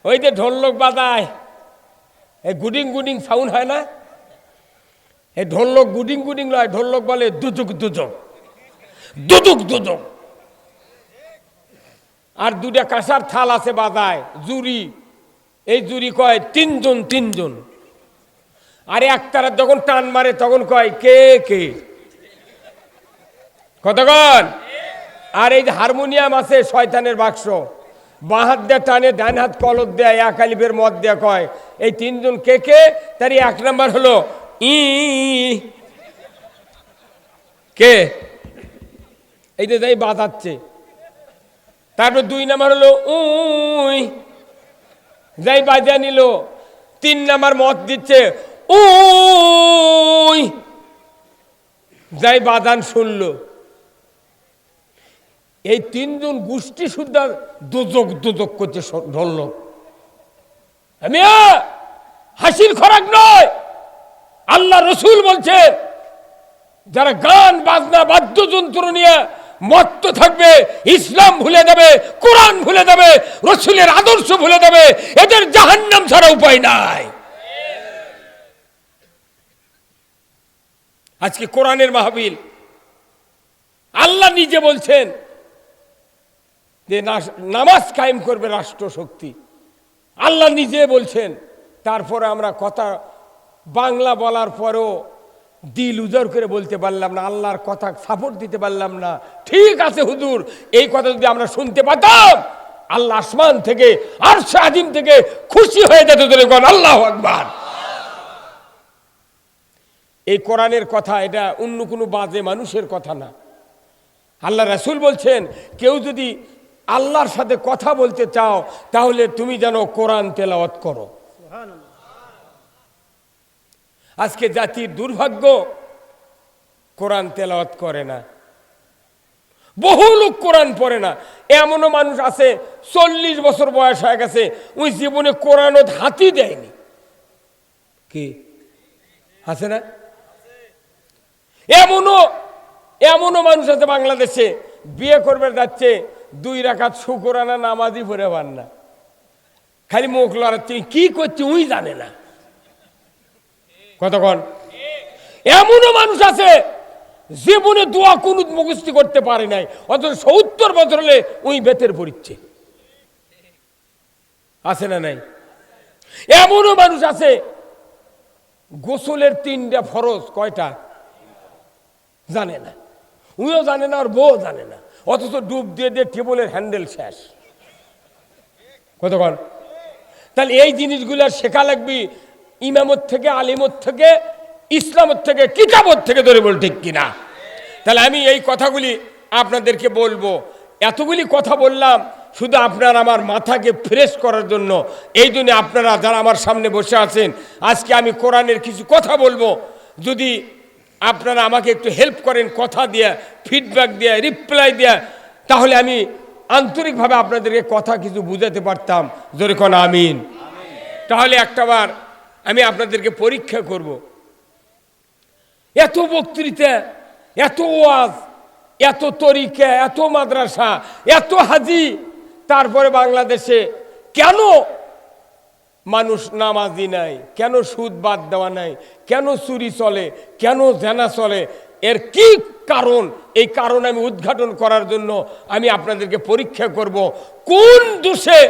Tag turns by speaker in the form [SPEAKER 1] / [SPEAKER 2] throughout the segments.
[SPEAKER 1] ওই যে ঢোলক বাজায়, এই গুডিং গুডিং সাউন্ড হয় না, এই ঢোলক গুডিং গুডিং নয়, ঢোলক বলে দুদুক দুদক, দুদুক দুদক। আর দুটা কাঁসার থাল আছে বাজায়, জুরি, এই জুরি কয় তিনজন তিনজন। আর একতারা যখন টান মারে তখন কয় কে কে, কতক্ষণ। আর এই যে হারমোনিয়াম আছে শয়তানের বাক্স, বাঁ হাত দিয়ে টানে, ডান হাত কলর দেয়, এক আলিফের মদ দেয়া কয় এই তিনজন কে কে। তার এক নাম্বার হলো ই কে, এই যে যাই বাজাচ্ছে। তারপর দুই নাম্বার হলো উই, যাই বাজা নিল। তিন নাম্বার মদ দিচ্ছে উই, যাই বাজান শুনলো। এই তিনজন গোষ্ঠী শুদ্ধা দোজক দোজক করছে ঢোলক। আমি হাসির খোরাক নয়, আল্লাহ রসুল বলছে যারা গান বাজনা বাদ্যযন্ত্র নিয়ে মত্ত থাকবে, ইসলাম ভুলে যাবে, কোরআন ভুলে যাবে, রসুলের আদর্শ ভুলে যাবে, এদের জাহান্নাম ছাড়া উপায় নাই। আজকে কোরআনের মাহফিল, আল্লাহ নিজে বলছেন যে নামাজ কায়েম করবে রাষ্ট্র শক্তি, আল্লাহ নিজে বলছেন। তারপরে আমরা কথা বাংলা বলার পরেও দিল উজাড় করে বলতে পারলাম না, আল্লাহর কথা সাপোর্ট দিতে পারলাম না। ঠিক আছে হুজুর, এই কথা যদি আমরা শুনতে পাতাম, আল্লাহ আসমান থেকে আরশে আজিম থেকে খুশি হয়ে যেত। আল্লাহু আকবার। এই কোরআনের কথা, এটা অন্য কোনো বাজে মানুষের কথা না। আল্লাহ রাসূল বলছেন কেউ যদি আল্লাহর সাথে কথা বলতে চাও তাহলে তুমি যেন কোরআন তেলাওয়াত করো। আজকে জাতির দুর্ভাগ্য, কোরআন তেলাওয়াত করে না, বহু লোক কোরআন পড়ে না। এমনও মানুষ আছে 40 বছর বয়স হয়ে গেছে, ওই জীবনে কোরআন হাতই দেয়নি। কি আছে না? এমনও মানুষ আছে বাংলাদেশে, বিয়ে করবে যাচ্ছে 2 রাকাত শুকরানা নামাজই পড়ে পার না, খালি মুখ লড়াচ্ছে, কি করছে ওই জানে না। কতক্ষণ। এমনও মানুষ আছে জীবনে দোয়া কুনুত মুখস্থ করতে পারে নাই, অথচ 70 বছর হলে ওই বেতের পড়িচ্ছে। আছে না নাই? এমনও মানুষ আছে গোসলের 3টা ফরজ কয়টা জানে না, উইও জানে না, আর বউ জানে না, অথচ ডুব দিয়ে দিয়ে টেবলের হ্যান্ডেল শেষ। কতক্ষণ। তাহলে এই জিনিসগুলো শেখা লাগবে ইমামত থেকে, আলিমত থেকে, ইসলামত থেকে, কিতাবত থেকে, ধরে বল ঠিক কিনা। তাহলে আমি এই কথাগুলি আপনাদেরকে বলবো। এতগুলি কথা বললাম শুধু আপনার আমার মাথাকে ফ্রেশ করার জন্য। এই জন্য আপনারা যারা আমার সামনে বসে আছেন, আজকে আমি কোরআনের কিছু কথা বলবো, যদি আপনারা আমাকে একটু হেল্প করেন, কথা দিয়ে, ফিডব্যাক দিয়ে, রিপ্লাই দিয়ে, তাহলে আমি আন্তরিকভাবে আপনাদেরকে কথা কিছু বুঝাতে পারতাম। জোরে কোন আমিন। তাহলে একটাবার আমি আপনাদেরকে পরীক্ষা করব। এত বক্তৃতা, এত ওয়াজ, এত তরিকা, এত মাদ্রাসা, এত হাজি, তারপরে বাংলাদেশে কেন মানুষ নামাজি নাই, কেন সুদ বাদ দেওয়া নাই, কেন চুরি চলে, কেন জেনা চলে, এর কি কারণ? এই কারণ আমি উদ্ঘাটন করার জন্য আমি আপনাদেরকে পরীক্ষা করব কোন দোষে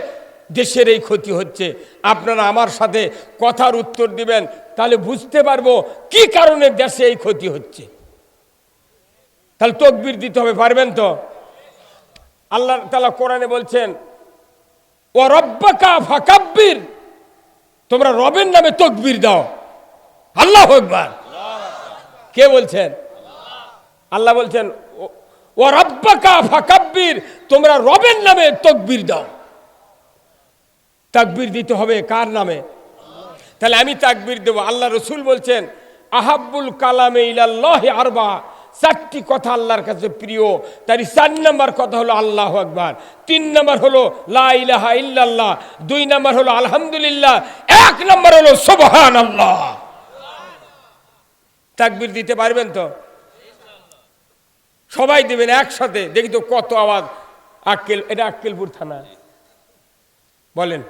[SPEAKER 1] দেশের এই ক্ষতি হচ্ছে। আপনারা আমার সাথে কথার উত্তর দিবেন, তাহলে বুঝতে পারবো কি কারণে দেশে এই ক্ষতি হচ্ছে। তাহলে তাকবীর দিতে হবে, পারবেন তো? আল্লাহ তাআলা কোরআনে বলছেন ওয়া রাব্বাকা ফাকাব্বির, তোমরা রবের নামে তাকবীর দাও। আল্লাহু আকবার। কে বলছেন? আল্লাহ বলছেন ওয়া রাব্বাকা ফাকাব্বির, তোমরা রবের নামে তাকবীর দাও। তাকবীর দিতে হবে কার নামে? তাহলে আমি তাকবীর দেব। আল্লাহ রসুল বলছেন আহাব্বুল কালামে ইলাল্লাহি আরবা, 4টি কথা আল্লাহর কাছে প্রিয়। তারই 4 নম্বর কথা হলো আল্লাহু আকবার, 3 নম্বর হলো লা ইলাহা ইল্লাল্লাহ, 2 নম্বর হলো আলহামদুলিল্লাহ, 1 নম্বর হলো সুবহানাল্লাহ। তাকবীর দিতে পারবেন তো? সবাই দেবেন একসাথে, দেখি তো কত আওয়াজ। আক্কেল, এটা আক্কেলপুর থানা, বলেন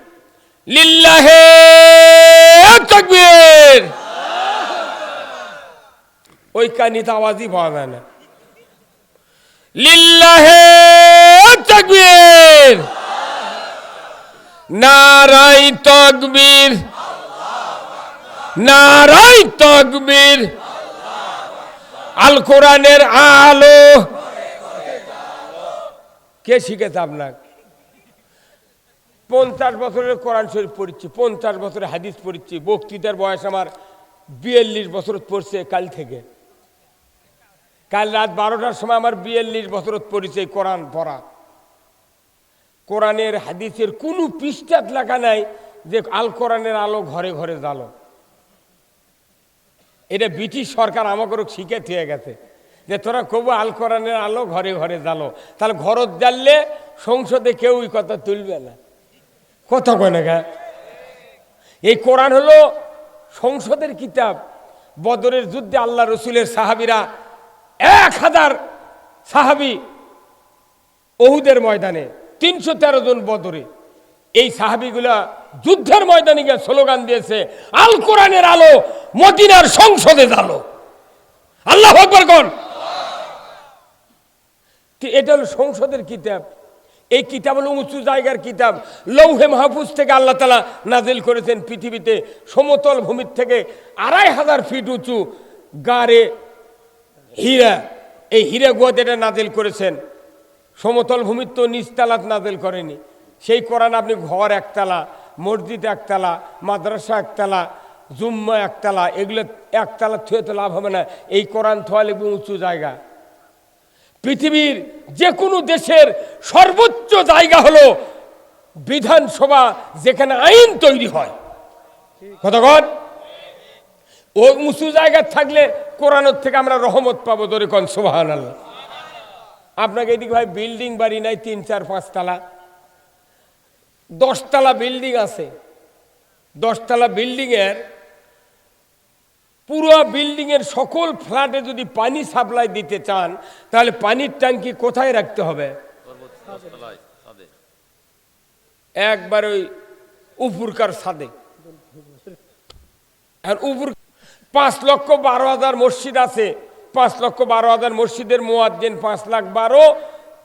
[SPEAKER 1] লিল্লাহে তাকবীর। ওই কানিতে আওয়াজই পাওয়া যায় না। লিল্লাহে তাকবীর, নারায়ে তাকবীর, নারায়ে তাকবীর। আল কোরআনের আলো কে শিখেছে আপনাকে? 50 বছরের কোরআন শরীফ পড়ছি, 50 বছরের হাদিস পড়ছি। বক্তৃতার বয়স আমার 42 বছর পড়ছে কাল থেকে। কাল রাত 12টার সময় আমার 42 বছর পড়েছে কোরআন পড়া। কোরআনের হাদিসের কোনো পৃষ্ঠাত লেখা নাই যে আল কোরআনের আলো ঘরে ঘরে জ্বালো। এটা ব্রিটিশ সরকার আমাকে শিখে দিয়ে গেছে যে তোরা কবু আল কোরআনের আলো ঘরে ঘরে জ্বালো। তাহলে ঘরত জ্বাললে সংসদে কেউ এই কথা তুলবে না। কথা কয় না গা? এই কোরআন হলো সংসদের কিতাব। বদরের যুদ্ধে আল্লাহ রসুলের সাহাবীরা 1000 সাহাবী উহুদের ময়দানে, 313 জন বদরে। এই সাহাবীগুলা যুদ্ধের ময়দানে গিয়ে স্লোগান দিয়েছে, আল কোরআনের আলো মদিনার সংসদে জ্বালো। আল্লাহু আকবার কোন। এটা হলো সংসদের কিতাব। এই কিতাব হলো উঁচু জায়গার কিতাব। লৌহে মাহফুজ থেকে আল্লাহ তাআলা নাজিল করেছেন পৃথিবীতে। সমতল ভূমির থেকে 2500 ফিট উঁচু গারে হীরা, এই হীরা গুহাতে এটা নাজিল করেছেন। সমতল ভূমির তো নিচতলাত নাজিল করেনি। সেই কোরআন আপনি ঘর একতলা, মসজিদ একতলা, মাদ্রাসা একতলা, জুম্মা একতলা, এগুলো একতলা থুয়ে তো লাভ হবে না। এই কোরআন থোয়া লিখবে উঁচু জায়গা। পৃথিবীর যে কোনো দেশের সর্বোচ্চ জায়গা হলো বিধানসভা, যেখানে আইন তৈরি হয়। কতক্ষণ ওই উঁচু জায়গা থাকলে কোরআনের থেকে আমরা রহমত পাবো। ধরে কোন সুবহানাল্লাহ। আপনাকে এদিকে ভাই বিল্ডিং বাড়ি নাই 3, 4, 5 তলা, 10 তলা বিল্ডিং আছে। 10 তলা বিল্ডিং এর পুরো বিল্ডিং এর সকল ফ্ল্যাটে যদি পানি সাপ্লাই দিতে চান, তাহলে পানির ট্যাঙ্কি কোথায় রাখতে হবে? একবার ওই উপরকার ছাদে। আর উপর 5,12,000 মসজিদ আছে। 5,12,000 মসজিদের মুয়াজ্জিন 5,12,000,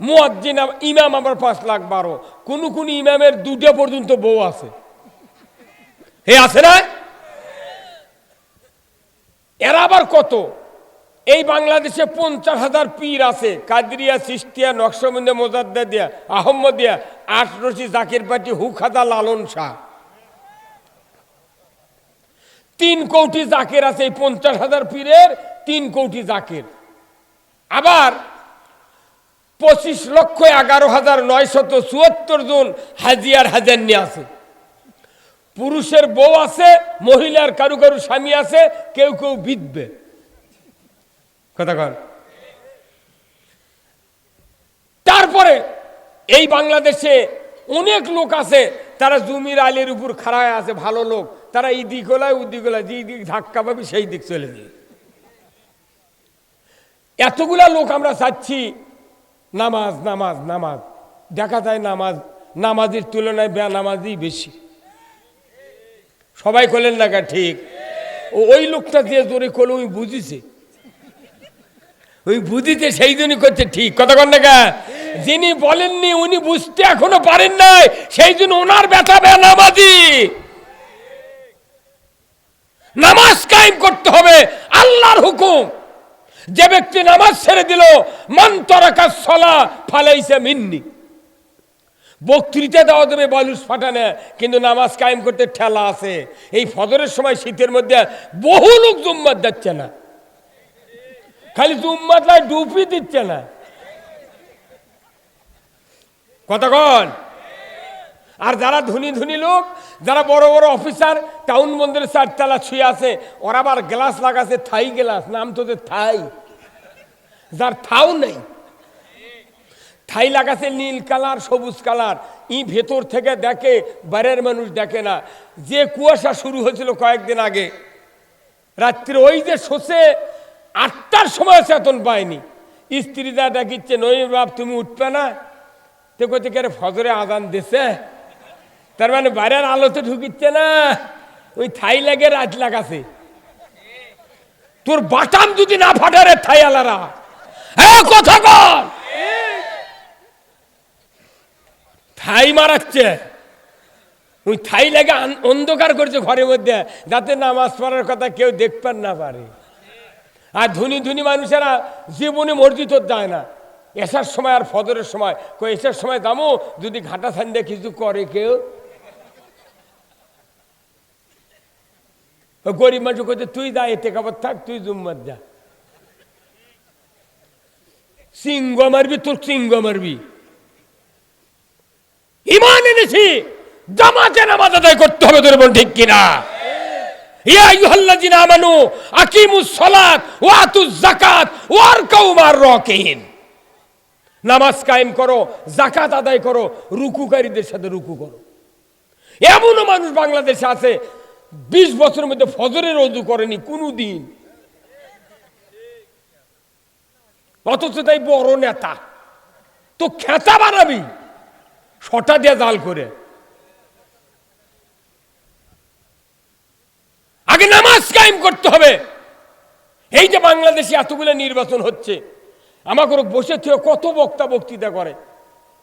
[SPEAKER 1] মুয়াজ্জিন ইমাম আবার 5,12,000। কোন কোন ইমামের 2টা পর্যন্ত বউ আছে। হে আছে না? এরা আবার কত? এই বাংলাদেশে 50,000 পীর আছে। কাদরিয়া, চিশতিয়া, নকশবন্দিয়া, মোজাদ্দেদিয়া, আহমদিয়া, আটরশি, জাকির পাটি, হুখাদা, লালন শাহ। 3 কোটি জাকের আছে। এই 50,000 পীরের 3 কোটি জাকের। আবার 25,11,974 জন হাজিয়ার হাজান্নি আছে। পুরুষের বউ আছে, মহিলার কারু কারু স্বামী আছে, কেউ কেউ বিধবে। কথা কন। তারপরে এই বাংলাদেশে অনেক লোক আছে, তারা জমির আলের উপর খাড়ায় আছে, ভালো লোক। তারা এই দিক হলায় ওই দিক হলায়, যে দিক ধাক্কা পাবি সেই দিক চলে যায়। এতগুলা লোক আমরা চাচ্ছি নামাজ নামাজ নামাজ। দেখা যায় নামাজ, নামাজের তুলনায় বেনামাজি বেশি। সবাই করলেন না? ঠিক। ওই লোকটা যে জোরে করলো ওই বুঝিছে, ওই বুঝিতে সেই জন্য করছে। ঠিক কথা কন না? যিনি বলেননি উনি বুঝতে এখনো পারেন নাই, সেই জন্য ওনার ব্যথা বেনামাজি। নামাজ কায়েম করতে হবে, আল্লাহর হুকুম। যে ব্যক্তি নামাজ ছেড়ে দিল, মান তারাকা সালাহ ফালাইসা মিন্নি। বক্তৃতা দেওয়া দেবে বালুস ফাটানে, কিন্তু নামাজ কায়েম করতে ঠেলা আছে। এই ফজরের সময় শীতের মধ্যে বহু লোক জুম্মাত যাচ্ছে না, খালি জুম্মাত লাই ডুবি দিচ্ছে না। কতক্ষণ? আর যারা ধনী ধনী লোক, যারা বড় বড় অফিসার, টাউন বন্দরের 4 তলা ছুঁয়ে আছে, ওরা আবার গ্লাস লাগাছে, থাই গ্লাস। নাম তো থাই, যার থাও নেই। থাই লাগাছে নীল কালার, সবুজ কালার। ভেতর থেকে দেখে, বাইরের মানুষ দেখে না। যে কুয়াশা শুরু হয়েছিল কয়েকদিন আগে রাত্রে, ওই যে শোষে 8টার সময় চেতন পায়নি। স্ত্রীরা ডাকিচ্ছে, নইম বাপ তুমি উঠবে না? তো কইতে কে ফজরে আজান দিছে, তার মানে বাইরের আলোতে ঢুকিচ্ছে না, ওই থাই লাগে রাত লাগাছে। তোর বাটাম যদি না ফাটারে থাই আলারা, হ্যাঁ কথা কর, থাই মারাচ্ছে। ওই থাই লাগে অন্ধকার করছে ঘরের মধ্যে, যাতে নামাজ পড়ার কথা কেউ দেখবার না পারে। আর ধনী ধনী মানুষেরা জীবনে মসজিদ যায় না, এসার সময় আর ফজরের সময়, এসার সময় দামো যদি ঘাটা ঠান্ডা কিছু করে কেউ। গরিব মানুষ করছে তুই যা, এতে কাপড় থাক, তুই জুম্মার যা, সিংহ মারবি, তোর সিংহ মারবি। ইমান এনেছি, জামাতে নামাজ আদায় করতে হবে, তোর বোন ঠিক কিনা? ইয়া আইয়ুহাল্লাযিনা আমানু আকিমুস সালাত ওয়া আতুজ যাকাত ওয়ারকাউ মা'র রাকিন। নামাজ কায়েম করো, যাকাত আদায় করো, রুকুকারীদের সাথে রুকু করো। এমনও মানুষ বাংলাদেশে আছে 20 বছরের মধ্যে ফজরের ওযু করেনি কোনো দিন, অথচ তাই বড় নেতা। তো খেতা বানাবি ছটা দিয়ে জাল করে। আগে নামাজ কায়েম করতে হবে। এই যে বাংলাদেশে এতগুলো নির্বাচন হচ্ছে, আমাকে বসে থেকে কত বক্তা বক্তৃতা করে,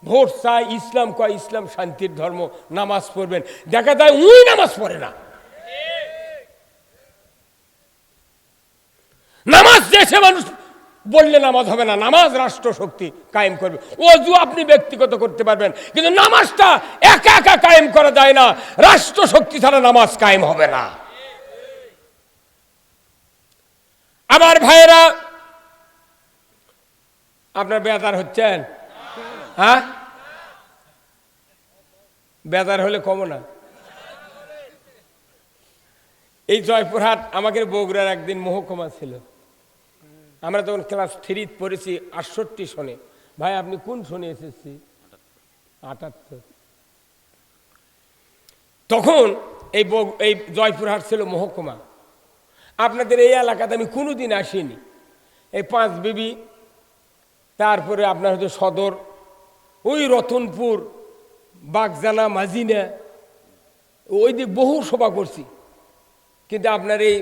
[SPEAKER 1] ভোট চাই, ইসলাম কয়, ইসলাম শান্তির ধর্ম, নামাজ পড়বেন। দেখা যায় উই নামাজ পড়ে না। নামাজ দেশে মানুষ বললে নামাজ হবে না, নামাজ রাষ্ট্র শক্তি কায়েম করবে। ওযু আপনি ব্যক্তিগত করতে পারবেন, কিন্তু নামাজটা একা একা কায়েম করা যায় না, রাষ্ট্র শক্তি ছাড়া নামাজ কায়েম হবে না। আমার ভাইয়েরা, আপনার বেজার হচ্ছেন? হ্যাঁ, বেজার হলে কমো না। এই জয়পুরহাট আমাদের বগুড়ার একদিন মহকুমা ছিল। আমরা তখন ক্লাস 3 পড়েছি 68 সনে। ভাই আপনি কোন সনে এসেছি? 78। তখন এই জয়পুরহাট ছিল মহকুমা। আপনাদের এই এলাকাতে আমি কোনোদিন আসিনি। এই 5 বিবি, তারপরে আপনার হচ্ছে সদর, ওই রতনপুর, বাগজানা, মাজিনা, ওই দিক বহু সভা করছি। কিন্তু আপনার এই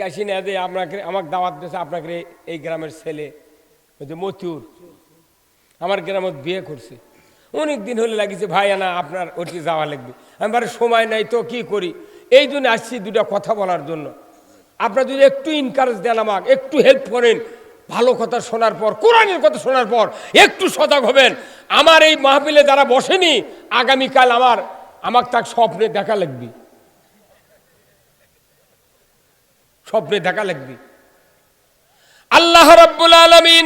[SPEAKER 1] আসি না যে আপনাকে আমাকে দাওয়াত দিয়েছে, আপনাকে এই গ্রামের ছেলে ওই যে মতিউর আমার গ্রামত বিয়ে করছে। অনেক দিন হলে লাগিয়েছে, ভাই না আপনার ওটি যাওয়া লাগবে। আমি বারে সময় নাই তো কি করি, এই জন্য আসছি দুটা কথা বলার জন্য। আপনারা যদি একটু এনকারেজ দেন, আমাকে একটু হেল্প করেন, ভালো কথা শোনার পর, কোরআনের কথা শোনার পর একটু সজাগ হবেন। আমার এই মাহফিলে যারা বসেনি, আগামীকাল আমাকে তার স্বপ্নে দেখা লাগবে, স্বপ্নে দেখা লাগবে। আল্লাহ রাব্বুল আলামিন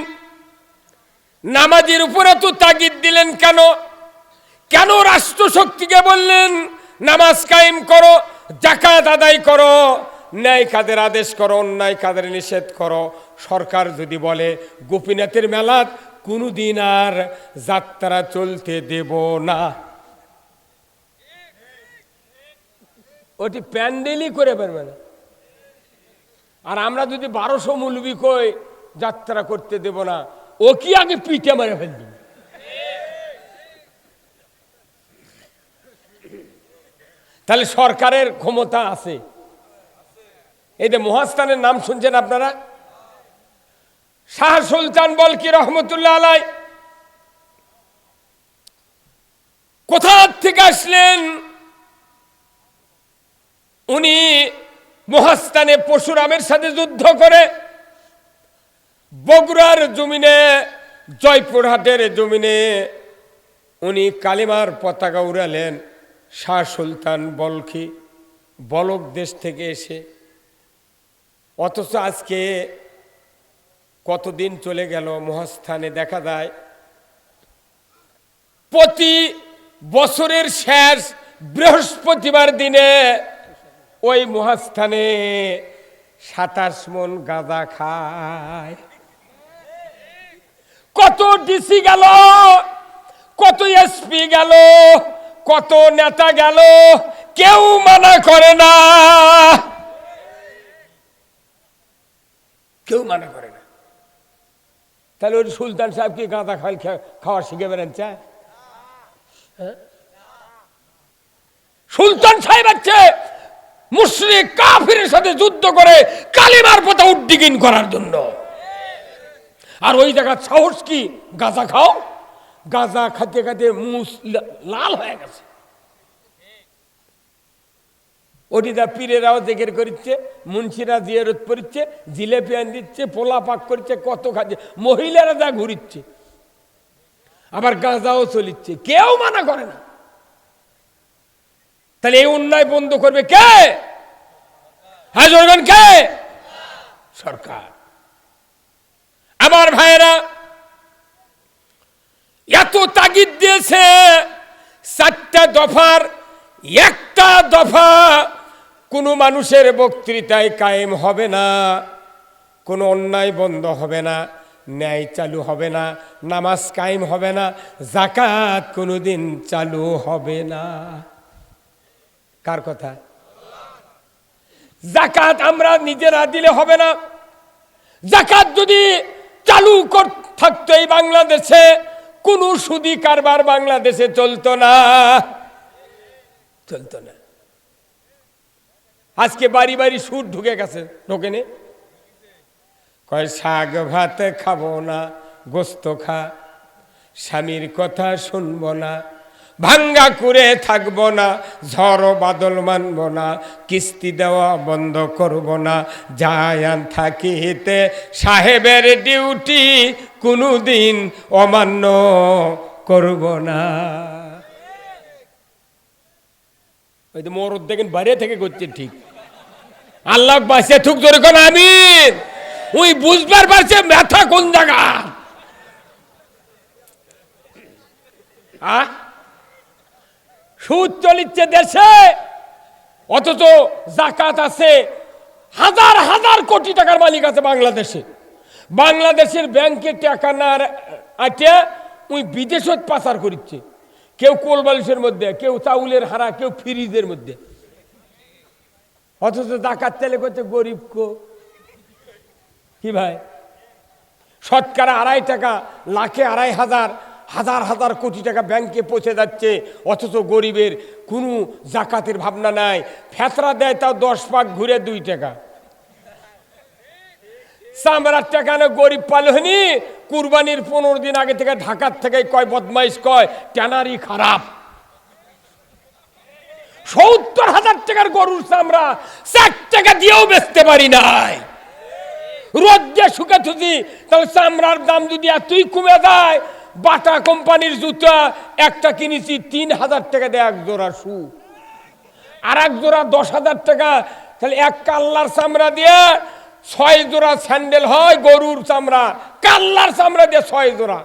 [SPEAKER 1] নামাজের উপরে তো তাগিদ দিলেন কেন? কেন রাষ্ট্র শক্তিকে বললেন নামাজ কায়েম করো, যাকাত আদায় করো, ন্যায় কাজের আদেশ করো, অন্যায় কাজের নিষেধ করো। সরকার যদি বলে গোপীনাথের মেলাত কোনোদিন আর যাত্রা চলতে দেব না, ওটি প্যান্ডেলই করে পারবে না। আর আমরা যদি 1200 মৌলবি কই যাত্রা করতে দেব না, ও কি আগে পিঠে মারে ফেলবি। তাহলে সরকারের ক্ষমতা আছে। এই যে মহাস্থানের নাম শুনছেন আপনারা, শাহ সুলতান বলকি রহমতুল্লাহ আলাই কোথা থেকে আসলেন? উনি মহাস্থানে পরশুরামের সাথে যুদ্ধ করে বগুড়ার জমিনে, জয়পুরহাটের জমিনে উনি কালিমার পতাকা উড়ালেন। শাহ সুলতান বলখি বলক দেশ থেকে এসে। অথচ আজকে কতদিন চলে গেল, মহাস্থানে দেখা যায় প্রতি বছরের শেষ বৃহস্পতিবার দিনে ওই মহাস্থানে 27 মণ গাঁজা খায়। কত ডিসি গেল, কত এসপি গেল, কত নেতা গেল, কেউ মানা করে না, কেউ মানা করে না। তাহলে ওই সুলতান সাহেব কি গাঁজা খাওয়া শিখে বেড়ান চায়? সুলতান সাহেব আছে মুশরিক কাফিরের সাথে যুদ্ধ করে কালিমার পথে উদ্দিগিন করার জন্য। আর ওই জায়গা সাহস কি, গাঁজা খাও, গাঁজা খাতে খাতে মুখ লাল হয়ে গেছে। ওটিদা পীরেরাও জিকির করছে, মুন্সিরা জিয়ারত করছে, জিলেপি আন দিচ্ছে, পোলা পাক করছে, কত খাচ্ছে, মহিলারা যা ঘুরিচ্ছে, আবার গাঁজাও চলিচ্ছে, কেউ মানা করে না। তাহলে এই অন্যায় বন্ধ করবে কে? হ্যাঁ জনগণ কে? সরকার। আমার ভাইয়েরা এত তাগিদ দিয়েছে, 4টা দফার একটা দফা কোন মানুষের বক্তৃতায় কায়েম হবে না, কোনো অন্যায় বন্ধ হবে না, ন্যায় চালু হবে না, নামাজ কায়েম হবে না, যাকাত কোনোদিন চালু হবে না। কার কথা? যাকাত আমরা নিজেরা দিলে হবে না। যাকাত যদি চালু থাকতো এই বাংলাদেশে, কোন সুদি কারবার বাংলাদেশে চলতো না, চলতো না। আজকে বাড়ি বাড়ি সুদ ঢুকে গেছে, ঢোকেনি? কয় শাক ভাত খাবো না, গোস্ত খা, স্বামীর কথা শুনবো না, ভাঙ্গা করে থাকবো না, ঝড় বাদল মানবো না, কিস্তি দেওয়া বন্ধ করবো না, জায়ান থাকিতে সাহেবের ডিউটি কোনোদিন অমান্য করব না। ওই তো মরদ দেখেন বাইরে থেকে করছে, ঠিক আল্লাহ বাঁচে থুক জোরে কোন আমিন। ওই বুঝবার পারছে ব্যথা কোন জায়গা। সুদ চলিচ্ছে দেশে, অথচ যাকাত আছে হাজার হাজার কোটি টাকার মালিক আছে বাংলাদেশে। বাংলাদেশের ব্যাংকে টাকা না আটে ওই বিদেশত পাচার করছে, কেউ কোলবালিশের মধ্যে, কেউ চাউলের হারা, কেউ ফ্রিজের মধ্যে। অথচ যাকাত চাইলে করছে গরিব কো কি ভাই, শতকরা 2.5 টাকা, লাখে 2.5 হাজার হাজার কোটি টাকা ব্যাংকে পৌঁছে যাচ্ছে, অথচ গরিবের কোনো যাকাতের ভাবনা নাই। ফেতরা দেয় তাও 10 পাক ঘুরে 2 টাকা। চামড়ার টাকা না গরিব পালে হয়নি। কুরবানির 15 দিন আগে থেকে ঢাকার থেকে কয় বদমাইশ, কয় ট্যানারি খারাপ। 70,000 টাকার গরুর চামড়া 4 টাকা দিয়েও বেচতে পারি নাই। রোদ যে শুকে থুছি, তাহলে চামড়ার দাম যদি এতই কমে যায়, বাটা কোম্পানির জুতা একটা কিনেছি 3,000 টাকা দিয়ে 1 জোড়া শু, আর 1 জোড়া 10,000 টাকা। তাহলে এক কাল্লার চামড়া দিয়ে 6 জোড়া স্যান্ডেল হয়, গরুর চামড়া কাল্লার চামড়া দিয়ে 6 জোড়া।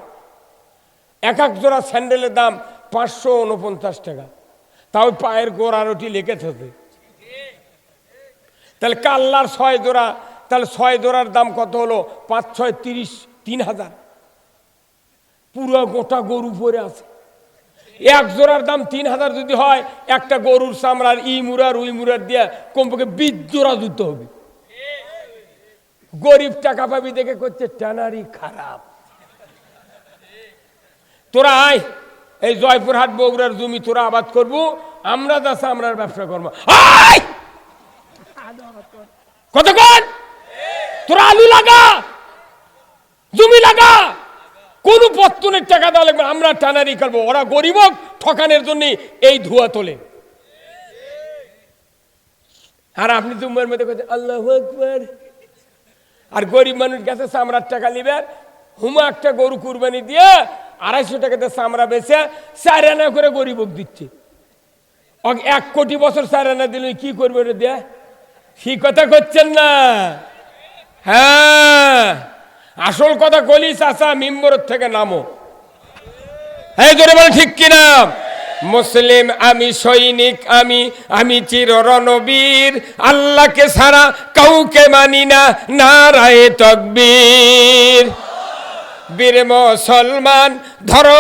[SPEAKER 1] এক জোড়া স্যান্ডেলের দাম 549 টাকা, তাও পায়ের গোড়ার ওটি লেগে থাকে। তাহলে কাল্লার 6 জোড়া, তাহলে 6 জোড়ার দাম কত হলো? 5 6 30, 3,000। পুরো গোটা গরু পরে আছে। 1 জোড়ার দাম 3,000 যদি হয়, একটা গরুর চামড়ার ইমুরার উইমুরার দিয়ে কমপক্ষে 20 জোড়া জুতো হবে। গরিব টাকা পাবি দেখে করছে ট্যানারি খারাপ। তোরা আয়, এই জয়পুরহাট বগুড়ার জমি তোরা আবাদ করবো, আমরা যা চামড়ার ব্যবসা করবো। কতক্ষণ তোরা আলু লাগা, জমি লাগা, কোন পত্তনের টাকা দেওয়া লাগবে, আমরা ট্যানারি করবো। ওরা গরিব ঠকানোর জন্য এই ধোয়া তোলে। আর আপনি জুম্মার মধ্যে করছেন আল্লাহু আকবার, আর গরিব মানুষ গেছে চামড়ার টাকা নিবে, হুমা একটা গরু কুরবানি দিয়ে 250 টাকাতে চামড়া বেচে 4 আনা করে গরিব দিচ্ছে। 1 কোটি বছর 4 আনা দিলে কি করবে ওটা দিয়ে? সেই কথা করছেন না। হ্যাঁ, আসল কথা কলি চাচা, মিম্বর থেকে নামো। হ্যাঁ জোরে বলে ঠিক কিনা? মুসলিম আমি, সৈনিক আমি, আমি চির রণবীর, আল্লাহকে ছাড়া কাউকে মানি না, নারায়ে তাকবীর। বীর মুসলমান ধরো